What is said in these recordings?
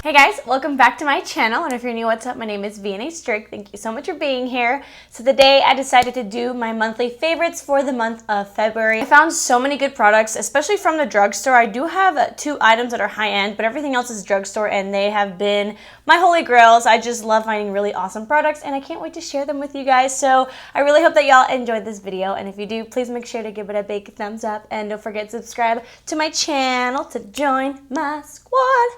Hey guys, welcome back to my channel, and if you're new, what's up? My name is vianney.strick. Thank you so much for being here. So today I decided to do my monthly favorites for the month of February. I found so many good products, especially from the drugstore. I do have 2 items that are high-end, but everything else is drugstore, and they have been my holy grails. I just love finding really awesome products, and I can't wait to share them with you guys. So I really hope that y'all enjoyed this video, and if you do, please make sure to give it a big thumbs up, and don't forget to subscribe to my channel to join my squad.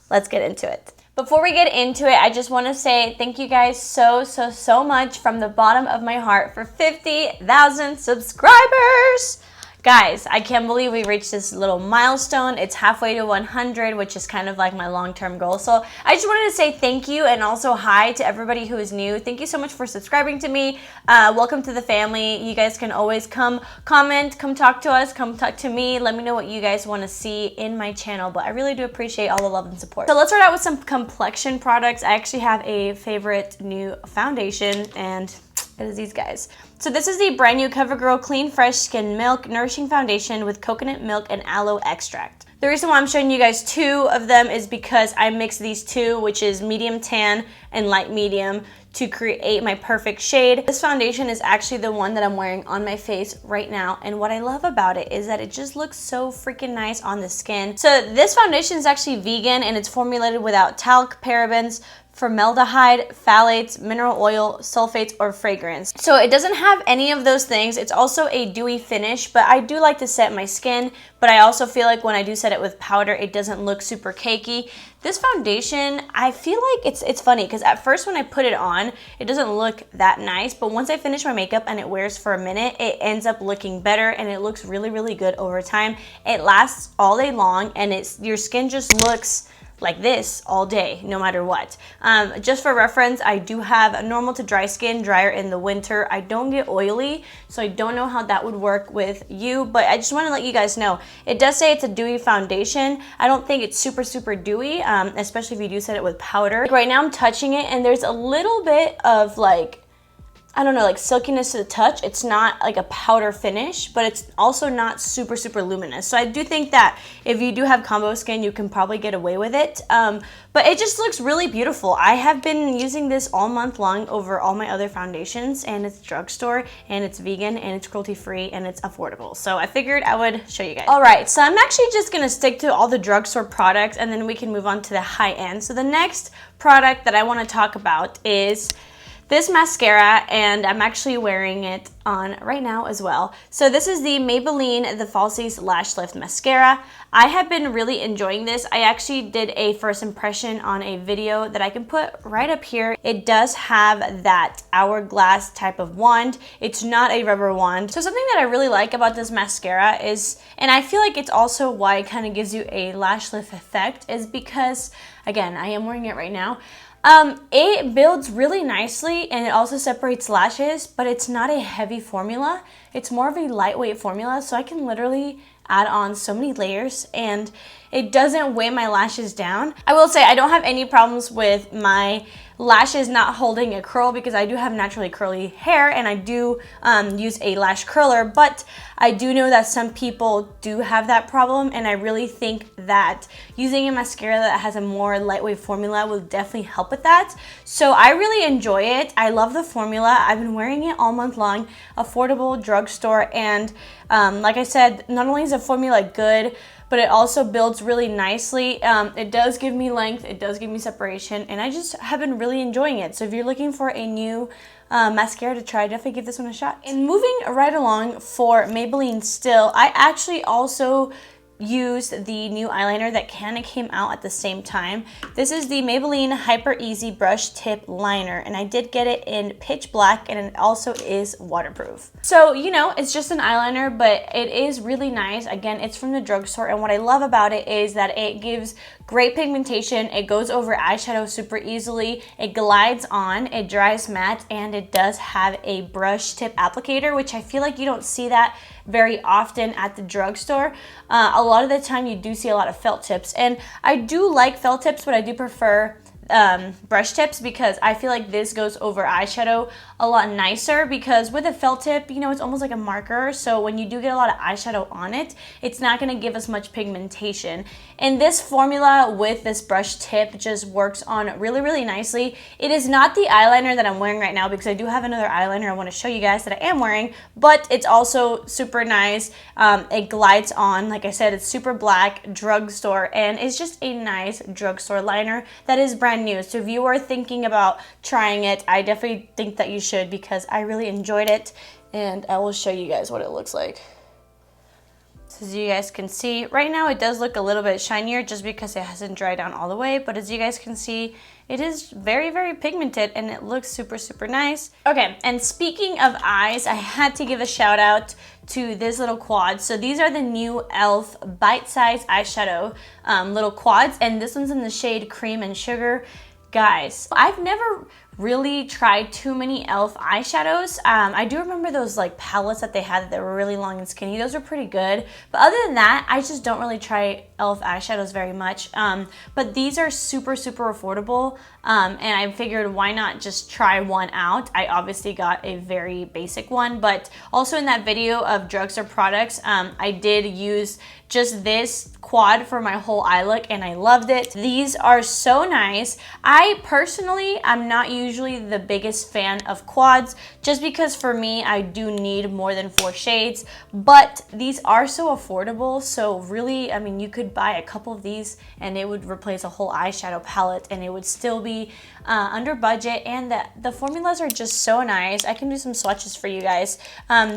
Let's get into it. Before we get into it, I just want to say thank you guys so much from the bottom of my heart for 50,000 subscribers. Guys, I can't believe we reached this little milestone. It's halfway to 100, which is kind of like my long-term goal. So I just wanted to say thank you and also hi to everybody who is new. Thank you so much for subscribing to me. Welcome to the family. You guys can always come comment, come talk to us, come talk to me. Let me know what you guys want to see in my channel. But I really do appreciate all the love and support. So let's start out with some complexion products. I actually have a favorite new foundation, and it is these guys. So this is the brand new Covergirl Clean Fresh Skin Milk Nourishing Foundation with coconut milk and aloe extract. The reason why I'm showing you guys 2 of them is because I mixed these 2, which is medium tan and light medium, to create my perfect shade. This foundation is actually the one that I'm wearing on my face right now, and what I love about it is that it just looks so freaking nice on the skin. So this foundation is actually vegan, and it's formulated without talc, parabens, formaldehyde, phthalates, mineral oil, sulfates, or fragrance. So it doesn't have any of those things. It's also a dewy finish, but I do like to set my skin, but I also feel like when I do set it with powder, it doesn't look super cakey. This foundation, I feel like it's funny because at first when I put it on, it doesn't look that nice, but once I finish my makeup and it wears for a minute, it ends up looking better, and it looks really good over time. It lasts all day long, and your skin just looks like this all day, no matter what. Just for reference, I do have a normal to dry skin, drier in the winter. I don't get oily, so I don't know how that would work with you, but I just want to let you guys know. It does say it's a dewy foundation. I don't think it's super dewy, especially if you do set it with powder. Like right now I'm touching it, and there's a little bit of like, I don't know, like silkiness to the touch. It's not like a powder finish, but it's also not super luminous. So I do think that if you do have combo skin, you can probably get away with it. But it just looks really beautiful. I have been using this all month long over all my other foundations, and it's drugstore, and it's vegan, and it's cruelty-free, and it's affordable. So I figured I would show you guys. All right, so I'm actually just gonna stick to all the drugstore products, and then we can move on to the high end. So the next product that I wanna talk about is this mascara, and I'm actually wearing it on right now as well. So this is the Maybelline the Falsies Lash Lift Mascara. I have been really enjoying this. I actually did a first impression on a video that I can put right up here. It does have that hourglass type of wand. It's not a rubber wand. So something that I really like about this mascara is, and I feel like it's also why it kind of gives you a lash lift effect, is because, again, I am wearing it right now. It builds really nicely, and it also separates lashes, but it's not a heavy formula. It's more of a lightweight formula, so I can literally add on so many layers, and it doesn't weigh my lashes down. I will say I don't have any problems with my lashes not holding a curl because I do have naturally curly hair, and I do use a lash curler, but I do know that some people do have that problem, and I really think that using a mascara that has a more lightweight formula will definitely help with that. So I really enjoy it. I love the formula. I've been wearing it all month long, affordable, drugstore, and like I said, not only is the formula good, but it also builds really nicely. It does give me length, it does give me separation, and I just have been really enjoying it. So if you're looking for a new mascara to try, definitely give this one a shot. And moving right along for Maybelline still, I actually also used the new eyeliner that kind of came out at the same time. This is the Maybelline Hyper Easy Brush Tip Liner, and I did get it in pitch black, and it also is waterproof. So, you know, it's just an eyeliner, but it is really nice. Again, it's from the drugstore, and what I love about it is that it gives great pigmentation. It goes over eyeshadow super easily. It glides on, it dries matte, and it does have a brush tip applicator, which I feel like you don't see that very often at the drugstore. A lot of the time you do see a lot of felt tips, and I do like felt tips, but I do prefer brush tips because I feel like this goes over eyeshadow a lot nicer, because with a felt tip, you know, it's almost like a marker. So when you do get a lot of eyeshadow on it, it's not going to give us much pigmentation. And this formula with this brush tip just works on really, really nicely. It is not the eyeliner that I'm wearing right now, because I do have another eyeliner I want to show you guys that I am wearing, but it's also super nice. It glides on. Like I said, it's super black, drugstore, and it's just a nice drugstore liner that is brand new. So if you are thinking about trying it, I definitely think that you should, because I really enjoyed it, and I will show you guys what it looks like. So as you guys can see, right now it does look a little bit shinier just because it hasn't dried down all the way, but as you guys can see, it is very, very pigmented and it looks super, super nice. Okay, and speaking of eyes, I had to give a shout out to this little quad. So these are the new e.l.f. bite-sized eyeshadow little quads, and this one's in the shade Cream and Sugar. Guys, I've never really tried too many e.l.f. eyeshadows. I do remember those like palettes that they had that were really long and skinny. Those are pretty good. But other than that, I just don't really try e.l.f. eyeshadows very much. But these are super, super affordable. And I figured why not just try one out. I obviously got a very basic one, but also in that video of drugstore products, I did use just this quad for my whole eye look and I loved it. These are so nice. I personally, I'm not usually the biggest fan of quads just because for me, I do need more than 4 shades, but these are so affordable. So really, I mean, you could buy a couple of these and it would replace a whole eyeshadow palette and it would still be under budget, and the formulas are just so nice. I can do some swatches for you guys.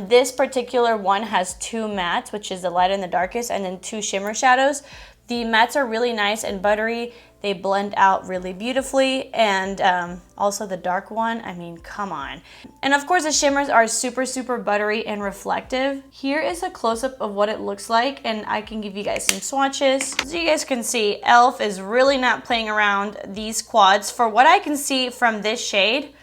This particular one has 2 mattes, which is the light and the darkest, and then 2 shimmer shadows. The mattes are really nice and buttery. They blend out really beautifully, and also the dark one, I mean, come on. And of course the shimmers are super, super buttery and reflective. Here is a close-up of what it looks like, and I can give you guys some swatches. As you guys can see, e.l.f. is really not playing around these quads. For what I can see from this shade,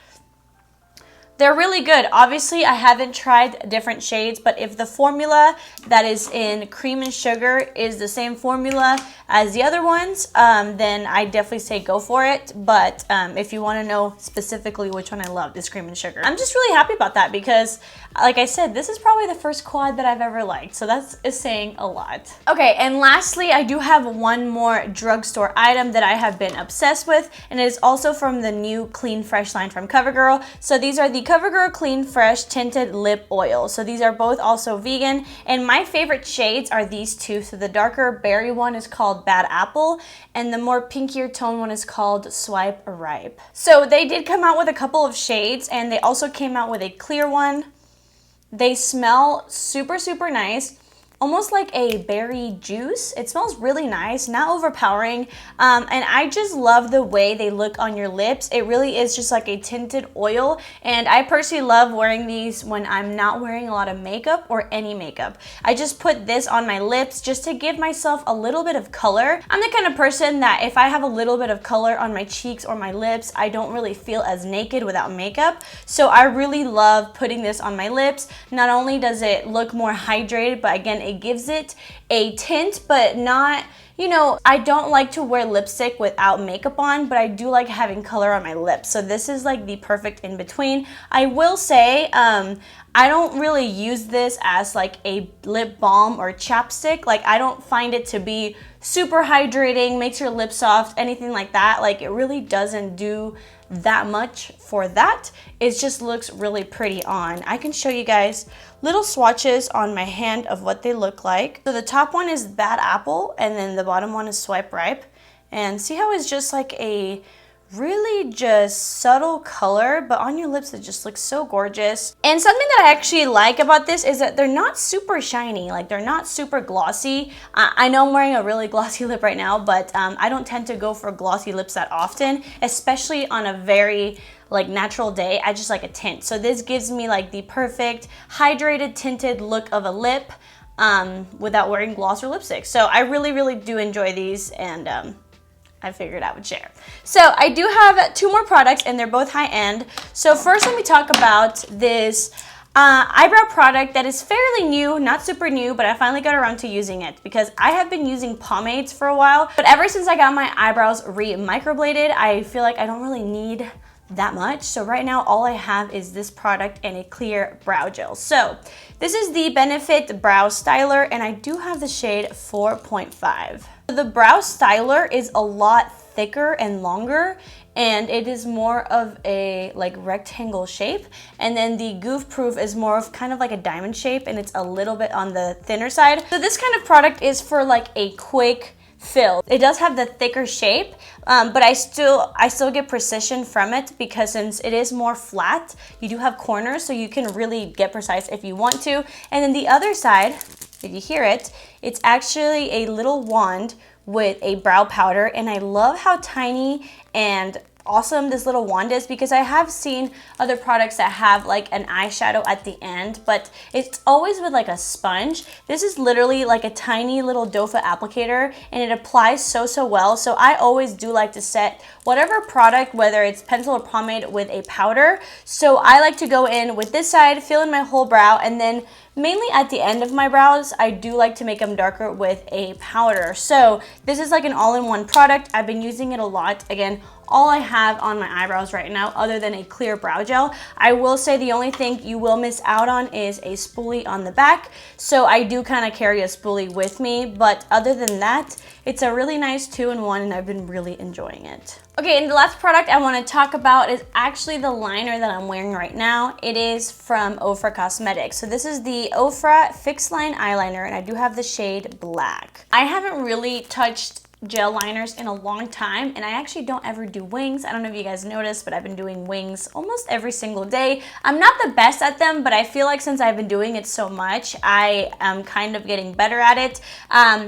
they're really good. Obviously, I haven't tried different shades, but if the formula that is in Cream and Sugar is the same formula as the other ones, then I definitely say go for it. But if you want to know specifically which one I love, is Cream and Sugar. I'm just really happy about that because, like I said, this is probably the first quad that I've ever liked. So that is saying a lot. Okay, and lastly, I do have one more drugstore item that I have been obsessed with, and it is also from the new Clean Fresh line from Covergirl. So these are the Covergirl Clean Fresh Tinted Lip Oil. So these are both also vegan, and my favorite shades are these two. So the darker berry one is called Bad Apple, and the more pinkier tone one is called Swipe Ripe. So they did come out with a couple of shades, and they also came out with a clear one. They smell super, super nice. Almost like a berry juice. It smells really nice, not overpowering. And I just love the way they look on your lips. It really is just like a tinted oil. And I personally love wearing these when I'm not wearing a lot of makeup or any makeup. I just put this on my lips just to give myself a little bit of color. I'm the kind of person that if I have a little bit of color on my cheeks or my lips, I don't really feel as naked without makeup. So I really love putting this on my lips. Not only does it look more hydrated, but again, it gives it a tint, but not, you know, I don't like to wear lipstick without makeup on, but I do like having color on my lips. So this is like the perfect in between. I will say, I don't really use this as like a lip balm or chapstick. Like I don't find it to be super hydrating, makes your lips soft, anything like that. Like it really doesn't do that much for that. It just looks really pretty on. I can show you guys little swatches on my hand of what they look like. So the top one is Bad Apple, and then the bottom one is Swipe Ripe. And see how it's just like a really just subtle color, but on your lips it just looks so gorgeous. And something that I actually like about this is that they're not super shiny, like they're not super glossy. I know I'm wearing a really glossy lip right now, but I don't tend to go for glossy lips that often, especially on a very like natural day. I just like a tint. So this gives me like the perfect hydrated tinted look of a lip without wearing gloss or lipstick. So I really, really do enjoy these, and I figured I would share. So I do have 2 more products, and they're both high-end. So first let me talk about this eyebrow product that is fairly new, not super new, but I finally got around to using it because I have been using pomades for a while. But ever since I got my eyebrows re-microbladed, I feel like I don't really need that much. So right now all I have is this product and a clear brow gel. So this is the Benefit Brow Styler and I do have the shade 4.5. The brow styler is a lot thicker and longer, and it is more of a like rectangle shape, and then the Goof Proof is more of kind of like a diamond shape, and it's a little bit on the thinner side. So this kind of product is for like a quick fill. It does have the thicker shape, but I still get precision from it because since it is more flat, you do have corners, so you can really get precise if you want to. And then the other side, if you hear it, it's actually a little wand with a brow powder, and I love how tiny and awesome this little wand is because I have seen other products that have like an eyeshadow at the end, but it's always with like a sponge. This is literally like a tiny little doe foot applicator, and it applies so well. So I always do like to set whatever product, whether it's pencil or pomade, with a powder. So I like to go in with this side, fill in my whole brow, and then mainly at the end of my brows, I do like to make them darker with a powder. So this is like an all-in-one product. I've been using it a lot. Again, all I have on my eyebrows right now other than a clear brow gel. I will say the only thing you will miss out on is a spoolie on the back. So I do kind of carry a spoolie with me, but other than that, it's a really nice 2-in-1 and I've been really enjoying it. Okay, and the last product I want to talk about is actually the liner that I'm wearing right now. It is from OFRA Cosmetics. So this is the OFRA Fixline eyeliner, and I do have the shade Black. I haven't really touched gel liners in a long time, and I actually don't ever do wings. I don't know if you guys noticed, but I've been doing wings almost every single day. I'm not the best at them, but I feel like since I've been doing it so much, I am kind of getting better at it.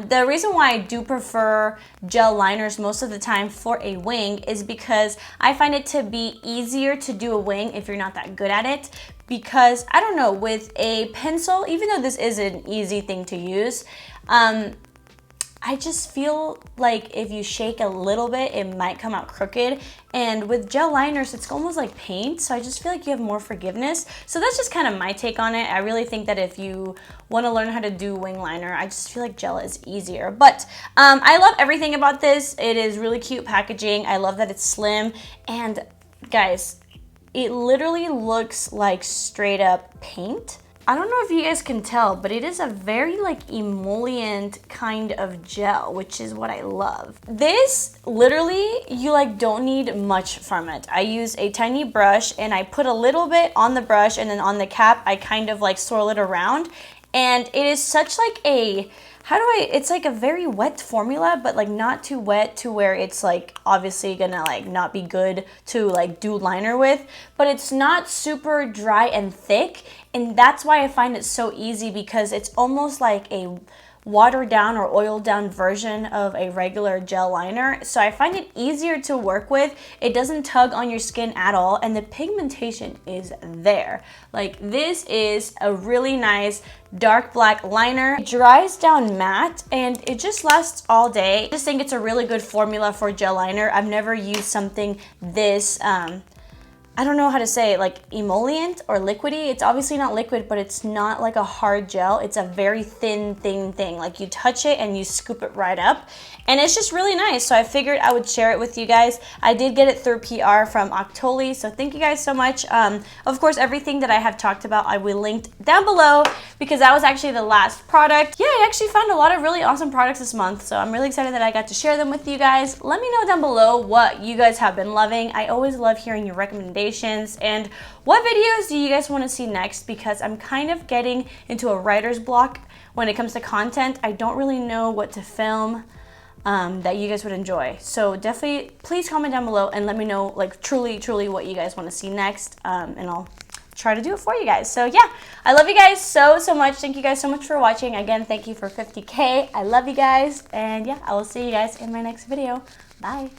The reason why I do prefer gel liners most of the time for a wing is because I find it to be easier to do a wing if you're not that good at it. Because, I don't know, with a pencil, even though this is an easy thing to use, I just feel like if you shake a little bit, it might come out crooked. And with gel liners, it's almost like paint, so I just feel like you have more forgiveness. So that's just kind of my take on it. I really think that if you want to learn how to do wing liner, I just feel like gel is easier. But I love everything about this. It is really cute packaging. I love that it's slim. And guys, it literally looks like straight up paint. I don't know if you guys can tell, but it is a very like emollient kind of gel, which is what I love. This literally, you like don't need much from it. I use a tiny brush and I put a little bit on the brush, and then on the cap, I kind of like swirl it around. And it is such like a, it's like a very wet formula, but like not too wet to where it's like obviously gonna like not be good to like do liner with, but it's not super dry and thick. And that's why I find it so easy, because it's almost like a watered down or oiled down version of a regular gel liner. So I find it easier to work with. It doesn't tug on your skin at all, and the pigmentation is there. Like, this is a really nice dark black liner. It dries down matte and it just lasts all day. I just think it's a really good formula for gel liner. I've never used something this I don't know how to say it, like emollient or liquidy. It's obviously not liquid, but it's not like a hard gel. It's a very thin thing. Like, you touch it and you scoop it right up. And it's just really nice. So I figured I would share it with you guys. I did get it through PR from Octoly, so thank you guys so much. Of course, everything that I have talked about, I will link down below, because that was actually the last product. Yeah, I actually found a lot of really awesome products this month, so I'm really excited that I got to share them with you guys. Let me know down below what you guys have been loving. I always love hearing your recommendations, and what videos do you guys want to see next, because I'm kind of getting into a writer's block when it comes to content. I don't really know what to film that you guys would enjoy. So definitely please comment down below and let me know like truly what you guys want to see next, and I'll try to do it for you guys. So yeah, I love you guys so much. Thank you guys so much for watching. Again, thank you for 50K. I love you guys, and yeah, I will see you guys in my next video. Bye.